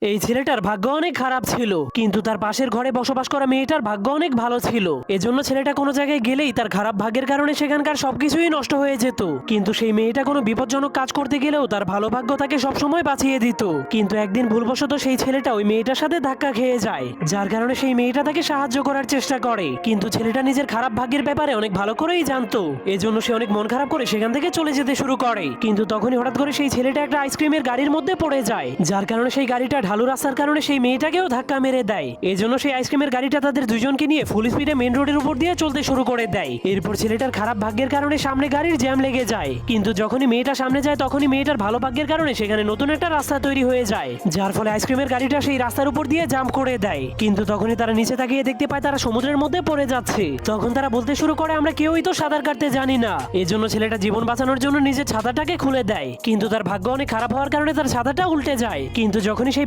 এই ছেলেটার ভাগ্য অনেক খারাপ ছিল, কিন্তু তার পাশের ঘরে বসবাস করা মেয়েটার ভাগ্য অনেক ভালো ছিল। এজন্য ছেলেটা কোনো জায়গায় গেলেই তার খারাপ ভাগ্যের কারণে সেখানকার সবকিছুই নষ্ট হয়ে যেত। কিন্তু সেই মেয়েটা কোনো বিপজ্জনক কাজ করতে গেলেও তার ভালো ভাগ্য তাকে সবসময় বাঁচিয়ে দিত। কিন্তু একদিন ভুলবশত সেই ছেলেটা ওই মেয়েটার সাথে ধাক্কা খেয়ে যায়, যার কারণে সেই মেয়েটা তাকে সাহায্য করার চেষ্টা করে। কিন্তু ছেলেটা নিজের খারাপ ভাগ্যের ব্যাপারে অনেক ভালো করেই জানতো, এজন্য সে অনেক মন খারাপ করে সেখান থেকে চলে যেতে শুরু করে। কিন্তু তখনই হঠাৎ করে সেই ছেলেটা একটা আইসক্রিমের গাড়ির মধ্যে পড়ে যায়, যার কারণে সেই গাড়িটা ঢালু রাস্তার কারণে সেই মেয়েটাকেও ধাক্কা মেরে দেয়। এজন্য সেই আইসক্রিমের গাড়িটা তাদের দুজনকে নিয়ে ফুল স্পিডে মেন রোডের উপর দিয়ে চলতে শুরু করে দেয়। এরপর ছেলেটার খারাপ ভাগ্যের কারণে সামনে গাড়ির জ্যাম লেগে যায়, কিন্তু যখনই মেয়েটা সামনে যায় তখনই মেয়েটার ভালো ভাগ্যের কারণে সেখানে নতুন একটা রাস্তা তৈরি হয়ে যায়, যার ফলে আইসক্রিমের গাড়িটা সেই রাস্তার উপর দিয়ে জাম্প করে দেয়। কিন্তু তখনই তারা নিচে তাকিয়ে দেখতে পায় তারা সমুদ্রের মধ্যে পড়ে যাচ্ছে। তখন তারা বলতে শুরু করে, আমরা কেউই তো সাঁতার কাটতে জানি না। এজন্য ছেলেটা জীবন বাঁচানোর জন্য নিজের ছাতাটাকে খুলে দেয়, কিন্তু তার ভাগ্য অনেক খারাপ হওয়ার কারণে তার ছাতাটা উল্টে যায়। কিন্তু যখনই সেই